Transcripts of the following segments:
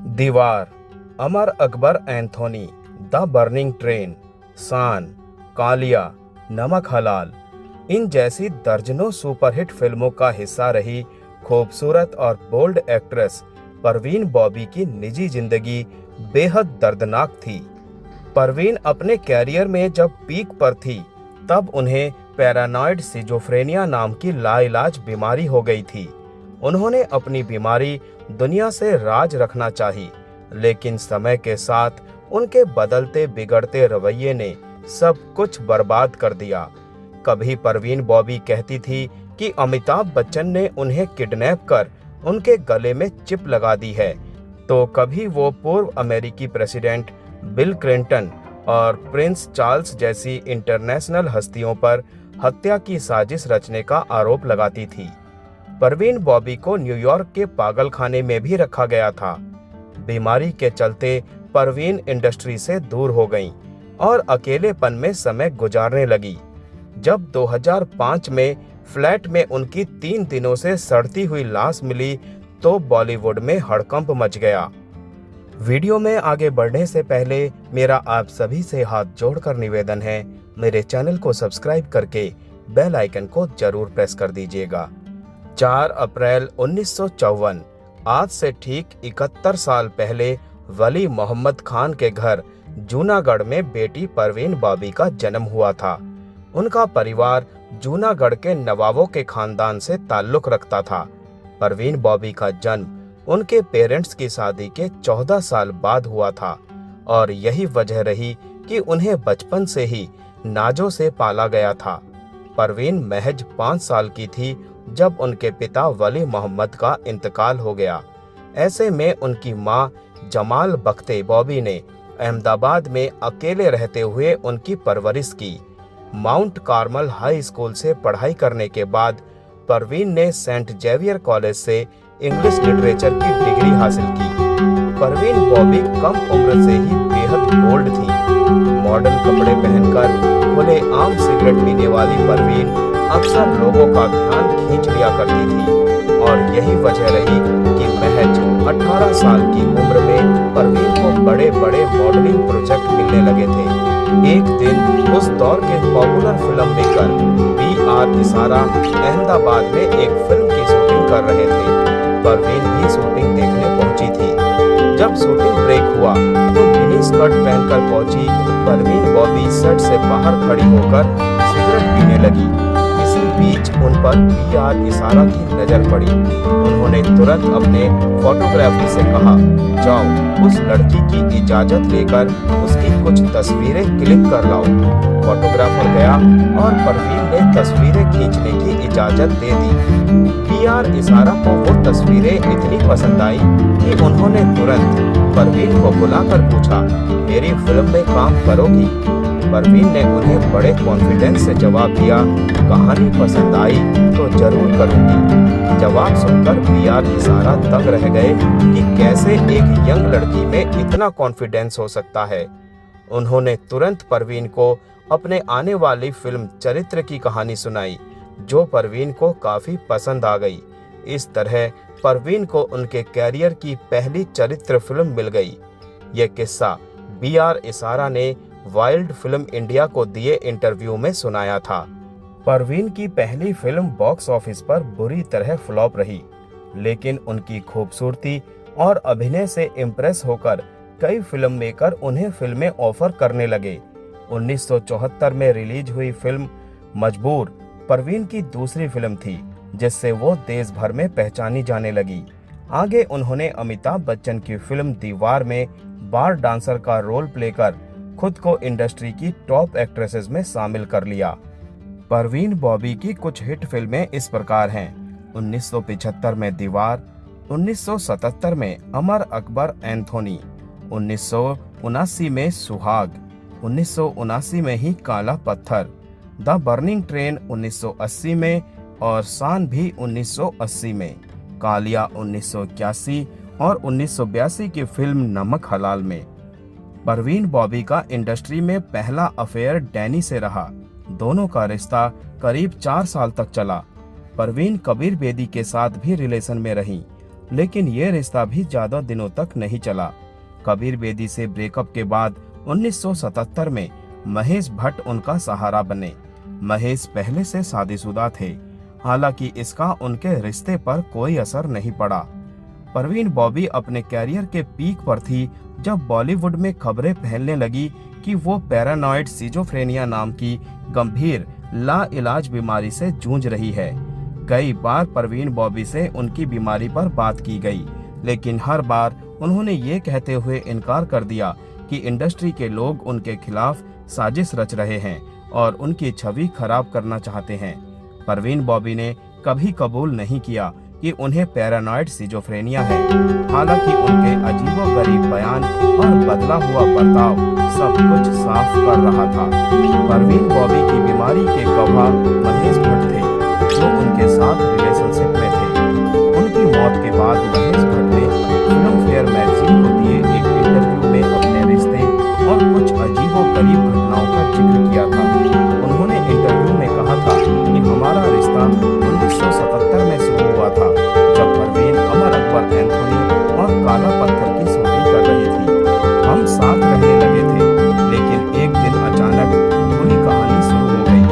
दीवार, Amar Akbar Anthony, The Burning Train, Shaan, Kaalia, नमक हलाल, इन जैसी दर्जनों सुपरहिट फिल्मों का हिस्सा रही खूबसूरत और बोल्ड एक्ट्रेस परवीन बॉबी की निजी जिंदगी बेहद दर्दनाक थी। परवीन अपने कैरियर में जब पीक पर थी, तब उन्हें पैरानॉइड सिजोफ्रेनिया नाम की लाइलाज बीमारी हो गई थी। उन्होंने अपनी बीमारी दुनिया से राज रखना चाही, लेकिन समय के साथ उनके बदलते बिगड़ते रवैये ने सब कुछ बर्बाद कर दिया। कभी परवीन बॉबी कहती थी कि अमिताभ बच्चन ने उन्हें किडनैप कर उनके गले में चिप लगा दी है, तो कभी वो पूर्व अमेरिकी प्रेसिडेंट बिल क्लिंटन और प्रिंस चार्ल्स जैसी इंटरनेशनल हस्तियों पर हत्या की साजिश रचने का आरोप लगाती थी। परवीन बॉबी को न्यूयॉर्क के पागलखाने में भी रखा गया था। बीमारी के चलते परवीन इंडस्ट्री से दूर हो गईं और अकेलेपन में समय गुजारने लगी। जब 2005 में फ्लैट में उनकी 3 दिनों से सड़ती हुई लाश मिली, तो बॉलीवुड में हड़कंप मच गया। वीडियो में आगे बढ़ने से पहले मेरा आप सभी से हाथ जोड़कर निवेदन है, मेरे चैनल को सब्सक्राइब करके बेल आइकन को जरूर प्रेस कर दीजिएगा। 4 अप्रैल 1954, आज से ठीक 71 साल पहले वली मोहम्मद खान के घर जूनागढ़ में बेटी परवीन बॉबी का जन्म हुआ था। उनका परिवार जूनागढ़ के नवाबों के खानदान से ताल्लुक रखता था। परवीन बॉबी का जन्म उनके पेरेंट्स की शादी के 14 साल बाद हुआ था और यही वजह रही कि उन्हें बचपन से ही नाजों से पाला गया था। परवीन महज 5 साल की थी जब उनके पिता वली मोहम्मद का इंतकाल हो गया। ऐसे में उनकी मां जमाल बख्ते बॉबी ने अहमदाबाद में अकेले रहते हुए उनकी परवरिश की। माउंट कार्मल हाई स्कूल से पढ़ाई करने के बाद परवीन ने सेंट जेवियर कॉलेज से इंग्लिश लिटरेचर की डिग्री हासिल की। परवीन बॉबी कम उम्र से ही बेहद बोल्ड थी। मॉडर्न कपड़े पहनकर खुले आम सिगरेट पीने वाली परवीन अक्सर लोगों का ध्यान खींच लिया करती थी और यही वजह रही कि महज 18 साल की उम्र में परवीन को बड़े बड़े मॉडलिंग प्रोजेक्ट मिलने लगे थे। एक दिन उस दौर के पॉपुलर फिल्म मेकर B.R. इसारा अहमदाबाद में एक फिल्म की शूटिंग कर रहे थे। परवीन भी शूटिंग देखने पहुंची थी। जब शूटिंग ब्रेक हुआ तो मिनी स्कर्ट पहनकर पहुंची परवीन बॉबी सेट से बाहर खड़ी होकर सिगरेट पीने लगी। इसी बीच उन पर B.R. इसारा की नजर पड़ी। उन्होंने तुरंत अपने फोटोग्राफी से कहा, जाओ उस लड़की की इजाजत लेकर उसकी कुछ तस्वीरें क्लिक कर लाओ। फोटोग्राफर गया और परवीन ने तस्वीरें खींचने की इजाजत दे दी। B.R. इसारा को वो तस्वीरें इतनी पसंद आई कि उन्होंने तुरंत परवीन को बुलाकर पूछा, मेरी फिल्म में काम करोगी? परवीन ने उन्हें बड़े कॉन्फिडेंस से जवाब दिया, कहानी पसंद आई तो जरूर करूंगी। जवाब सुनकर B.R. इसारा दंग रह गए कि कैसे एक यंग लड़की में इतना कॉन्फिडेंस हो सकता है। उन्होंने तुरंत परवीन को अपने आने वाली फिल्म चरित्र की कहानी सुनाई, जो परवीन को काफी पसंद आ गई। इस तरह परवीन को उनके कैरियर की पहली चरित्र फिल्म मिल गई। यह किस्सा B.R. इसारा ने वाइल्ड फिल्म इंडिया को दिए इंटरव्यू में सुनाया था। परवीन की पहली फिल्म बॉक्स ऑफिस पर बुरी तरह फ्लॉप रही, लेकिन उनकी खूबसूरती और अभिनय से इम्प्रेस होकर कई फिल्म मेकर उन्हें फिल्में ऑफर करने लगे। 1974 में रिलीज हुई फिल्म मजबूर परवीन की दूसरी फिल्म थी, जिससे वो देश भर में पहचानी जाने लगी। आगे उन्होंने अमिताभ बच्चन की फिल्म दीवार में बार डांसर का रोल प्ले कर खुद को इंडस्ट्री की टॉप एक्ट्रेसेस में शामिल कर लिया। परवीन बॉबी की कुछ हिट फिल्में इस प्रकार हैं: 1975 में दीवार, 1977 में अमर अकबर एंथोनी, 1979 में सुहाग, 1979 में ही काला पत्थर, द बर्निंग ट्रेन 1980 में और शान भी 1980 में, कालिया 1981 और 1982 की फिल्म नमक हलाल में। परवीन बॉबी का इंडस्ट्री में पहला अफेयर डैनी से रहा। दोनों का रिश्ता करीब 4 साल तक चला। परवीन कबीर बेदी के साथ भी रिलेशन में रहीं लेकिन ये रिश्ता भी ज्यादा दिनों तक नहीं चला। कबीर बेदी से ब्रेकअप के बाद 1977 में महेश भट्ट उनका सहारा बने। महेश पहले से शादीशुदा थे, हालांकि इसका उनके रिश्ते पर कोई असर नहीं पड़ा। परवीन बॉबी अपने कैरियर के पीक पर थी जब बॉलीवुड में खबरें फैलने लगी कि वो पैरानॉइड सिजोफ्रेनिया नाम की गंभीर लाइलाज बीमारी से जूझ रही है। कई बार परवीन बॉबी से उनकी बीमारी पर बात की गई, लेकिन हर बार उन्होंने ये कहते हुए इनकार कर दिया कि इंडस्ट्री के लोग उनके खिलाफ साजिश रच रहे हैं और उनकी छवि खराब करना चाहते हैं। परवीन बॉबी ने कभी कबूल नहीं किया कि उन्हें पैरानॉइड सिजोफ्रेनिया है। हालांकि उनके अजीबोगरीब बयान और बदला हुआ बर्ताव सब कुछ साफ कर रहा था। परवीन बॉबी की बीमारी के गवाह महेश भट्ट थे, जो उनके साथ रिलेशनशिप में थे। उनकी मौत के बाद महेश भट्ट ने फिल्म फेयर मैगजीन को दिए एक इंटरव्यू में अपने रिश्ते और कुछ अजीबोगरीब घटनाओं का जिक्र किया था। उन्होंने इंटरव्यू में कहा था कि हमारा रिश्ता 1977 में शुरू हुआ था, जब परवीन अमर अकबर एंथोनी और काला पत्थर की शूटिंग कर रही थी। हम साथ रहने लगे थे, लेकिन एक दिन अचानक पूरी कहानी शुरू हो गई।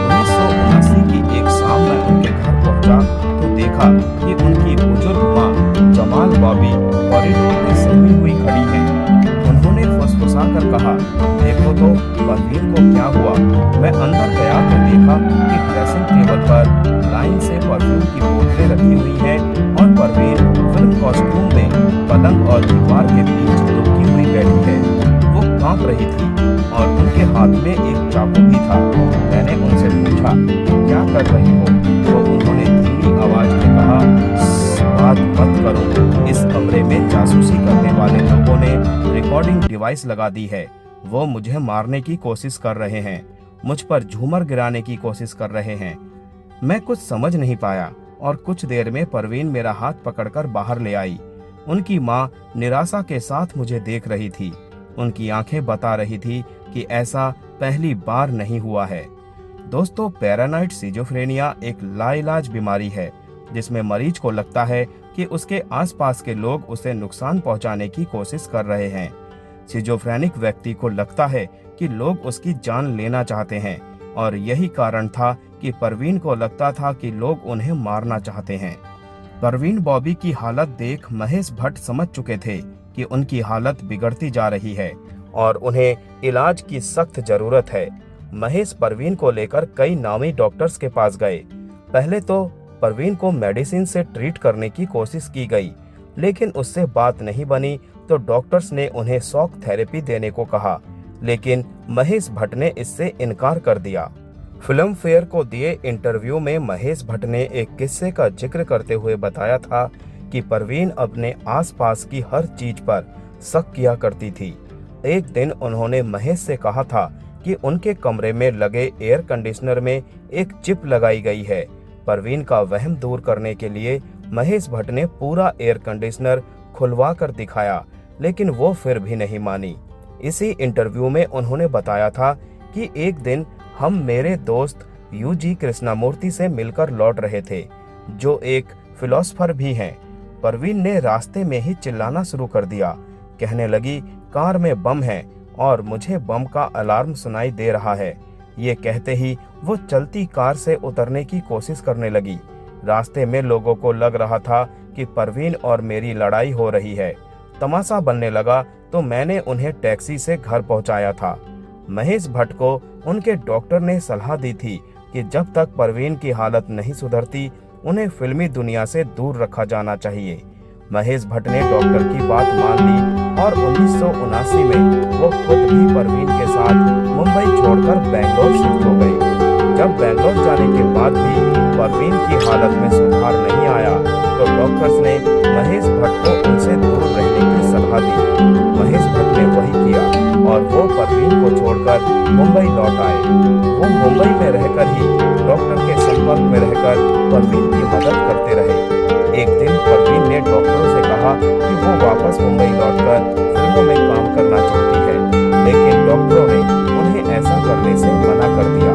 1979 की एक शाम में उनके घर पहुंचा तो देखा कि उनकी बुजुर्ग माँ जमाल बॉबी कॉरिडोर में सहमी हुई खड़ी है। उन्होंने फुसफुसा कर कहा, देखो तो परवीन को क्या हुआ। मैं अंदर गया तो देखा कि ड्रेसिंग टेबल पर लाइन से परफ्यूम की बोतलें रखी हुई हैं और परवीन फिल्म कॉस्ट्यूम में पलंग और दीवार के बीच लुकी हुई बैठी है। वो कांप रही थी और उनके हाथ में एक चाकू भी था। मैंने उनसे पूछा, क्या कर रही हो? तो उन्होंने धीमी आवाज में कहा, बात मत करो। इस कमरे में जासूसी करने वाले लोगों ने रिकॉर्डिंग डिवाइस लगा दी है। वो मुझे मारने की कोशिश कर रहे हैं, मुझ पर झूमर गिराने की कोशिश कर रहे हैं। मैं कुछ समझ नहीं पाया और कुछ देर में परवीन मेरा हाथ पकड़कर बाहर ले आई। उनकी माँ निराशा के साथ मुझे देख रही थी। उनकी आंखें बता रही थी कि ऐसा पहली बार नहीं हुआ है। दोस्तों, पैरानॉइड सिजोफ्रेनिया एक लाइलाज बीमारी है जिसमें मरीज को लगता है कि उसके आसपास के लोग उसे नुकसान पहुंचाने की कोशिश कर रहे हैं। सिजोफ्रेनिक व्यक्ति को लगता है कि लोग उसकी जान लेना चाहते हैं और यही कारण था कि परवीन को लगता था कि लोग उन्हें मारना चाहते हैं। परवीन बॉबी की हालत देख महेश भट्ट समझ चुके थे कि उनकी हालत बिगड़ती जा रही है और उन्हें इलाज की सख्त जरूरत है। महेश परवीन को लेकर कई नामी डॉक्टर्स के पास गए। पहले तो परवीन को मेडिसिन से ट्रीट करने की कोशिश की गई, लेकिन उससे बात नहीं बनी तो डॉक्टर्स ने उन्हें शॉक थेरेपी देने को कहा, लेकिन महेश भट्ट ने इससे इनकार कर दिया। फिल्म फेयर को दिए इंटरव्यू में महेश भट्ट ने एक किस्से का जिक्र करते हुए बताया था कि परवीन अपने आसपास की हर चीज पर शक किया करती थी। एक दिन उन्होंने महेश से कहा था कि उनके कमरे में लगे एयर कंडीशनर में एक चिप लगाई गई है। परवीन का वहम दूर करने के लिए महेश भट्ट ने पूरा एयर कंडीशनर खुलवा कर दिखाया, लेकिन वो फिर भी नहीं मानी। इसी इंटरव्यू में उन्होंने बताया था कि एक दिन हम मेरे दोस्त यूजी कृष्णामूर्ति से मिलकर लौट रहे थे, जो एक फिलोसफर भी हैं। परवीन ने रास्ते में ही चिल्लाना शुरू कर दिया, कहने लगी, कार में बम है और मुझे बम का अलार्म सुनाई दे रहा है। ये कहते ही वो चलती कार से उतरने की कोशिश करने लगी। रास्ते में लोगों को लग रहा था कि परवीन और मेरी लड़ाई हो रही है। तमाशा बनने लगा तो मैंने उन्हें टैक्सी से घर पहुंचाया था। महेश भट्ट को उनके डॉक्टर ने सलाह दी थी कि जब तक परवीन की हालत नहीं सुधरती उन्हें फिल्मी दुनिया से दूर रखा जाना चाहिए। महेश भट्ट ने डॉक्टर की बात मान ली और 1979 में वो खुद भी परवीन के साथ मुंबई छोड़कर बेंगलोर शिफ्ट हो गए। जब बेंगलोर जाने के बाद भी परवीन की हालत में सुधार नहीं आया तो डॉक्टर्स ने महेश भट्ट को उनसे दूर रहने की सलाह दी। महेश भट्ट ने वही किया और वो परवीन को छोड़कर मुंबई लौट आए। वो मुंबई में रहकर ही डॉक्टर के संपर्क में रहकर परवीन की मदद करते रहे। एक दिन परवीन ने डॉक्टरों से कहा कि वो वापस मुंबई लौटकर फिल्मों में काम करना चाहती है, लेकिन डॉक्टरों ने उन्हें ऐसा करने से मना कर दिया।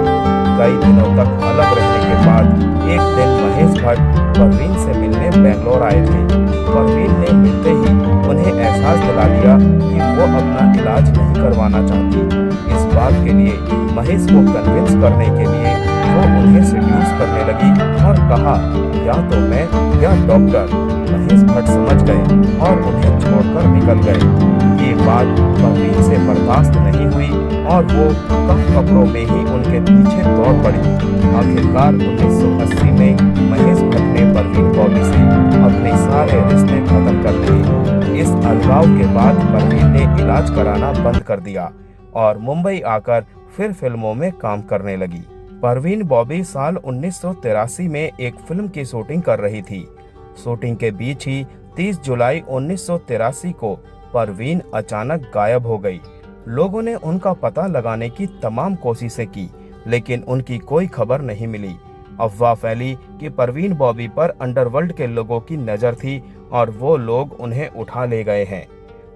कई दिनों तक अलग रहने के बाद एक दिन महेश भट्ट परवीन से मिलने बेंगलोर आए थे। परवीन ने मिलते ही उन्हें एहसास दिला दिया कि वो अपना इलाज नहीं करवाना चाहती। इस बात के लिए महेश को कन्विंस करने के लिए वो उन्हें सेड्यूस करने लगी और कहा, या तो मैं या डॉक्टर। महेश भट्ट समझ गए और उन्हें छोड़कर निकल गए। ये बात परवीन से बर्दाश्त नहीं हुई और वो कम कपड़ों में ही उनके पीछे दौड़ पड़ी। आखिरकार 1980 में महेश भट्ट ने परवीन बॉबी से अपने सारे रिश्ते खत्म कर दिए। इस अलगाव के बाद परवीन ने इलाज कराना बंद कर दिया और मुंबई आकर फिर फिल्मों में काम करने लगी। परवीन बॉबी साल 1983 में एक फिल्म की शूटिंग कर रही थी। शूटिंग के बीच ही 30 जुलाई 1983 को परवीन अचानक गायब हो गई। लोगों ने उनका पता लगाने की तमाम कोशिशें की, लेकिन उनकी कोई खबर नहीं मिली। अफवाह फैली कि परवीन बॉबी पर अंडरवर्ल्ड के लोगों की नजर थी और वो लोग उन्हें उठा ले गए हैं।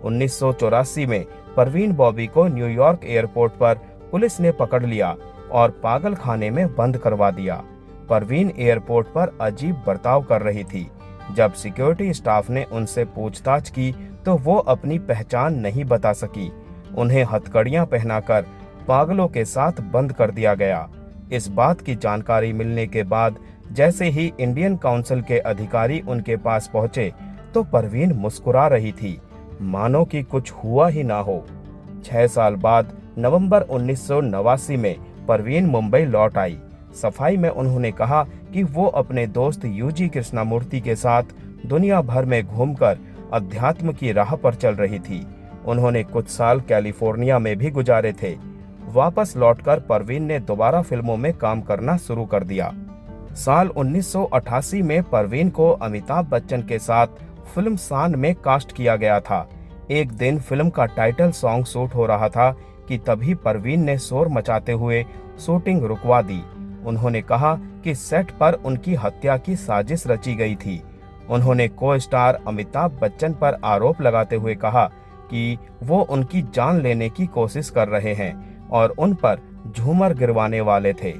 1984 में परवीन बॉबी को न्यूयॉर्क एयरपोर्ट पर पुलिस ने पकड़ लिया और पागल खाने में बंद करवा दिया। परवीन एयरपोर्ट पर अजीब बर्ताव कर रही थी। जब सिक्योरिटी स्टाफ ने उनसे पूछताछ की तो वो अपनी पहचान नहीं बता सकी। उन्हें हथकड़ियां पहनाकर पागलों के साथ बंद कर दिया गया। इस बात की जानकारी मिलने के बाद जैसे ही इंडियन काउंसिल के अधिकारी उनके पास पहुंचे तो परवीन मुस्कुरा रही थी, मानो कि कुछ हुआ ही ना हो। 6 साल बाद नवंबर 1989 में परवीन मुंबई लौट आई। सफाई में उन्होंने कहा कि वो अपने दोस्त यूजी कृष्णमूर्ति के साथ दुनिया भर में घूमकर अध्यात्म की राह पर चल रही थी। उन्होंने कुछ साल कैलिफोर्निया में भी गुजारे थे। वापस लौटकर परवीन ने दोबारा फिल्मों में काम करना शुरू कर दिया। साल 1988 में परवीन को अमिताभ बच्चन के साथ फिल्म शान में कास्ट किया गया था। एक दिन फिल्म का टाइटल सॉन्ग शूट हो रहा था कि तभी परवीन ने शोर मचाते हुए शूटिंग रुकवा दी। उन्होंने कहा कि सेट पर उनकी हत्या की साजिश रची गई थी। उन्होंने को स्टार अमिताभ बच्चन पर आरोप लगाते हुए कहा कि वो उनकी जान लेने की कोशिश कर रहे हैं और उन पर झूमर गिरवाने वाले थे।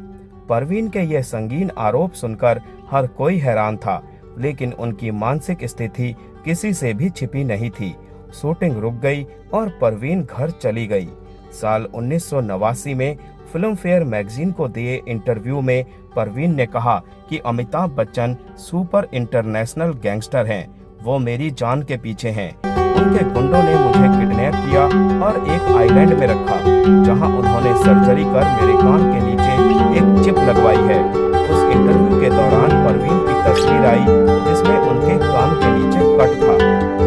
परवीन के ये संगीन आरोप सुनकर हर कोई हैरान था, लेकिन उनकी मानसिक स्थिति किसी से भी छिपी नहीं थी। शूटिंग रुक गई और परवीन घर चली गई। साल 1989 में फिल्म फेयर मैगजीन को दिए इंटरव्यू में परवीन ने कहा कि Amitabh Bachchan super international gangster हैं, वो मेरी जान के पीछे हैं। उनके गुंडों ने मुझे किडनैप किया और एक आइलैंड में रखा, जहां उन्होंने सर्जरी कर मेरे कान के नीचे एक चिप लगवाई है। उस इंटरव्यू के दौरान परवीन की तस्वीर आई जिसमें उनके कान के नीचे कट था।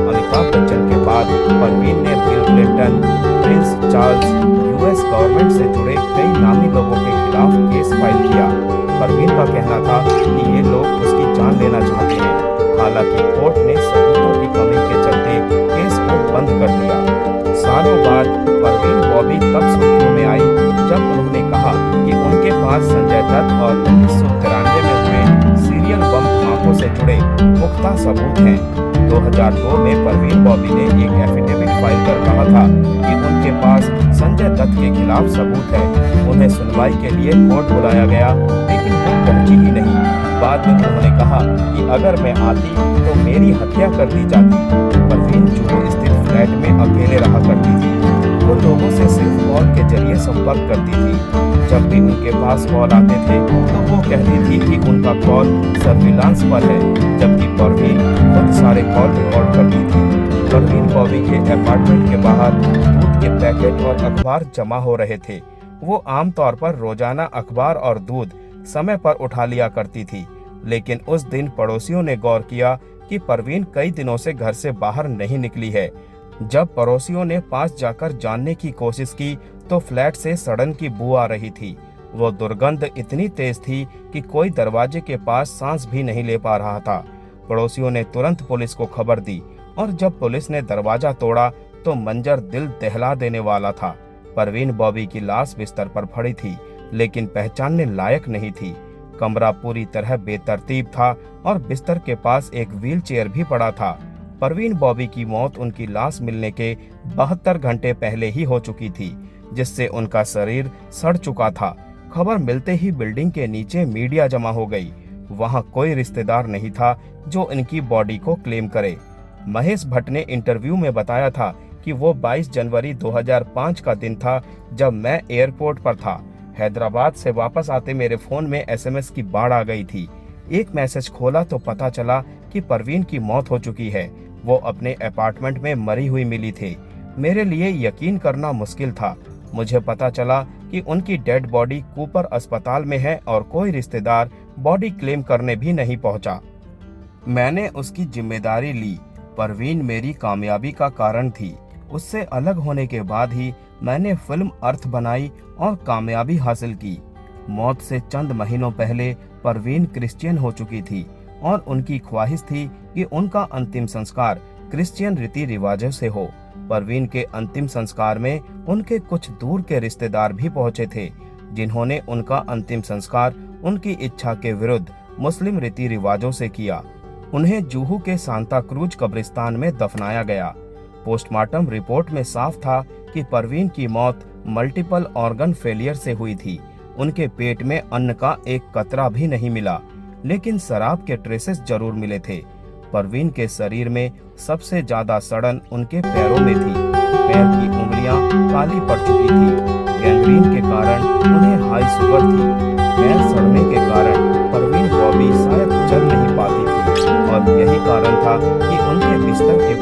अमिताभ बच्चन के बाद परवीन ने bill Clinton, Prince Charles, US government से जुड़े कई नामी लोगों के खिलाफ केस फाइल किया। परवीन का कहना था कि ये लोग उसकी जान लेना चाहते हैं। हालांकि कोर्ट ने सबूतों की कमी के चलते केस को बंद कर दिया। सालों बाद परवीन बॉबी तब सुर्खियों में आई जब उन्होंने कहा कि उनके पास संजय दत्त और 1993 में हुए सीरियल बम धमाकों से जुड़े पुख्ता सबूत हैं। 2002 में परवीन बॉबी ने एक एफिडेविट फाइल कर कहा था कि उनके पास संजय दत्त के खिलाफ सबूत है। उन्हें सुनवाई के लिए कोर्ट बुलाया गया, लेकिन वो पहुंची ही नहीं। बाद में उन्होंने कहा कि अगर मैं आती तो मेरी हत्या कर दी जाती। परवीन जुहू स्थित फ्लैट में अकेले रहा करती थी। वो लोगों से सिर्फ कॉल के जरिए संपर्क करती थी। जब भी उनके पास कॉल आते थे तो वो कहती थी कि उनका कॉल सर्विलांस पर है, जबकि परवीन खुद सारे कॉल रिकॉर्ड करती थी। परवीन बॉबी के अपार्टमेंट के बाहर दूध के पैकेट और अखबार जमा हो रहे थे। वो आमतौर पर रोजाना अखबार और दूध समय पर उठा लिया करती थी, लेकिन उस दिन पड़ोसियों ने गौर किया कि परवीन कई दिनों से घर से बाहर नहीं निकली है। जब पड़ोसियों ने पास जाकर जानने की कोशिश की तो फ्लैट से सड़न की बू आ रही थी। वो दुर्गंध इतनी तेज थी कि कोई दरवाजे के पास सांस भी नहीं ले पा रहा था। पड़ोसियों ने तुरंत पुलिस को खबर दी और जब पुलिस ने दरवाजा तोड़ा तो मंजर दिल दहला देने वाला था। परवीन बॉबी की लाश बिस्तर पर पड़ी थी, लेकिन पहचानने लायक नहीं थी। कमरा पूरी तरह बेतरतीब था और बिस्तर के पास एक व्हीलचेयर भी पड़ा था। परवीन बॉबी की मौत उनकी लाश मिलने के 72 घंटे पहले ही हो चुकी थी, जिससे उनका शरीर सड़ चुका था। खबर मिलते ही बिल्डिंग के नीचे मीडिया जमा हो गई। वहां कोई रिश्तेदार नहीं था जो इनकी बॉडी को क्लेम करे। महेश भट्ट ने इंटरव्यू में बताया था कि वो 22 जनवरी 2005 का दिन था जब मैं एयरपोर्ट पर था। हैदराबाद से वापस आते मेरे फोन में एसएमएस की बाढ़ आ गई थी। एक मैसेज खोला तो पता चला कि परवीन की मौत हो चुकी है। वो अपने अपार्टमेंट में मरी हुई मिली थी। मेरे लिए यकीन करना मुश्किल था। मुझे पता चला कि उनकी डेड बॉडी कूपर अस्पताल में है और कोई रिश्तेदार बॉडी क्लेम करने भी नहीं पहुंचा। मैंने उसकी जिम्मेदारी ली। परवीन मेरी कामयाबी का कारण थी। उससे अलग होने के बाद ही मैंने फिल्म अर्थ बनाई और कामयाबी हासिल की। मौत से चंद महीनों पहले परवीन क्रिश्चियन हो चुकी थी और उनकी ख्वाहिश थी कि उनका अंतिम संस्कार क्रिश्चियन रीति रिवाजों से हो। परवीन के अंतिम संस्कार में उनके कुछ दूर के रिश्तेदार भी पहुंचे थे, जिन्होंने उनका अंतिम संस्कार उनकी इच्छा के विरुद्ध मुस्लिम रीति रिवाजों से किया। उन्हें जुहू के सांता क्रूज कब्रिस्तान में दफनाया गया। पोस्टमार्टम रिपोर्ट में साफ था कि परवीन की मौत मल्टीपल ऑर्गन फेलियर से हुई थी। उनके पेट में अन्न का एक कतरा भी नहीं मिला, लेकिन शराब के ट्रेसेस जरूर मिले थे। परवीन के शरीर में सबसे ज्यादा सड़न उनके पैरों में थी। पैर की उंगलियां काली पड़ चुकी थी। गैंग्रीन के कारण उन्हें हाई शुगर थी। पैर सड़ने के कारण परवीन बॉबी शायद चल नहीं पाती थी और यही कारण था कि उनके बिस्तर के